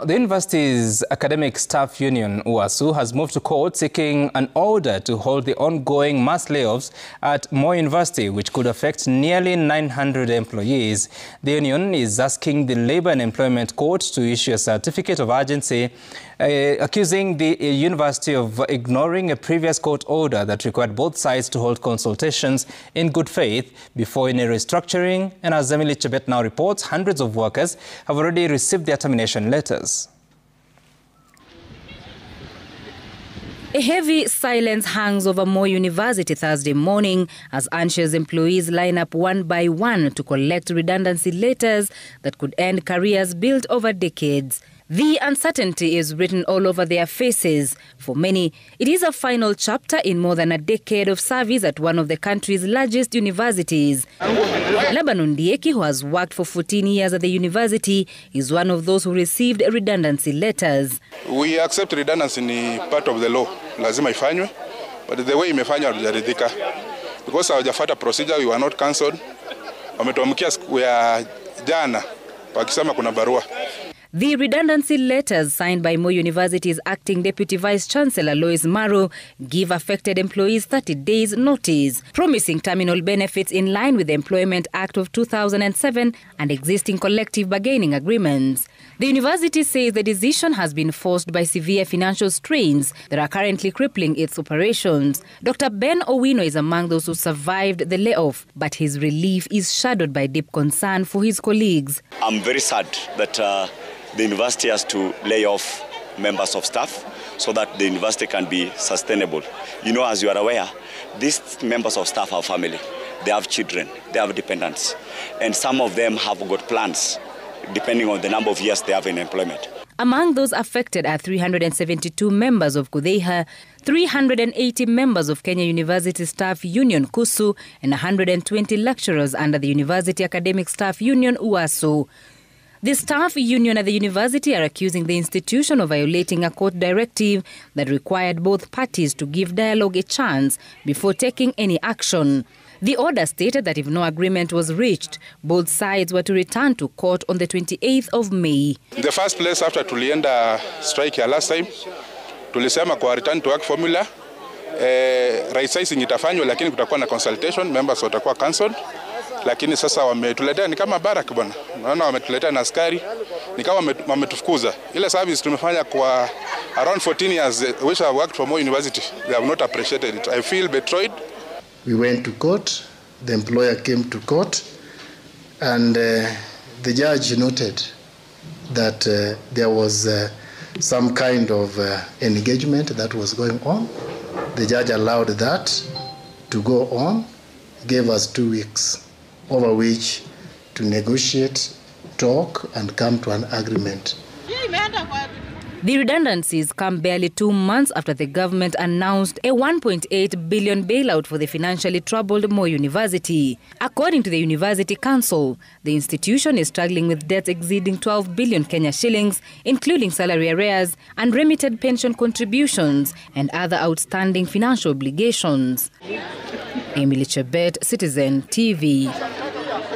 The university's academic staff union, UASU, has moved to court seeking an order to hold the ongoing mass layoffs at Moi University, which could affect nearly 900 employees. The union is asking the Labour and Employment Court to issue a certificate of urgency, accusing the university of ignoring a previous court order that required both sides to hold consultations in good faith before any restructuring. And as Emily Chebet now reports, hundreds of workers have already received their termination letters. A heavy silence hangs over Moi University Thursday morning as anxious employees line up one by one to collect redundancy letters that could end careers built over decades. The uncertainty is written all over their faces. For many, it is a final chapter in more than a decade of service at one of the country's largest universities. Lebanon Dieki, who has worked for 14 years at the university, is one of those who received redundancy letters. We accept redundancy ni part of the law. Lazima ifanywe. But the way imefanywa hatujaridhika. Because hawajafuata procedure, we were not cancelled. Wametuamkia siku ya jana wakisema kuna barua. The redundancy letters signed by Moi University's acting Deputy Vice-Chancellor Lois Maro give affected employees 30 days notice, promising terminal benefits in line with the Employment Act of 2007 and existing collective bargaining agreements. The university says the decision has been forced by severe financial strains that are currently crippling its operations. Dr. Ben Owino is among those who survived the layoff, but his relief is shadowed by deep concern for his colleagues. I'm very sad that the university has to lay off members of staff so that the university can be sustainable. You know, as you are aware, these members of staff have family, they have children, they have dependents, and some of them have got plans depending on the number of years they have in employment. Among those affected are 372 members of KUDHEIHA, 380 members of Kenya University Staff Union KUSU, and 120 lecturers under the University Academic Staff Union UASU. The staff union at the university are accusing the institution of violating a court directive that required both parties to give dialogue a chance before taking any action. The order stated that if no agreement was reached, both sides were to return to court on the 28th of May. In the first place, after tulienda strike ya last time, tulisema kwa return to work formula, right sizing itafanywa lakini kutakuwa na consultation, members watakuwa cancelled. Lakini sasa wametuletea ni kama barak bwana. Unaona wametuletea na askari, ni kama wametufukuza. Ile service tumefanya kwa around 14 years which I worked for Moi University. They have not appreciated it. I feel betrayed. We went to court, the employer came to court, and the judge noted that there was some kind of engagement that was going on. The judge allowed that to go on, gave us 2 weeks, over which to negotiate, talk, and come to an agreement. The redundancies come barely 2 months after the government announced a 1.8 billion bailout for the financially troubled Moi University. According to the University Council, the institution is struggling with debts exceeding 12 billion Kenya shillings, including salary arrears, unremitted pension contributions, and other outstanding financial obligations. Emily Chebet, Citizen TV.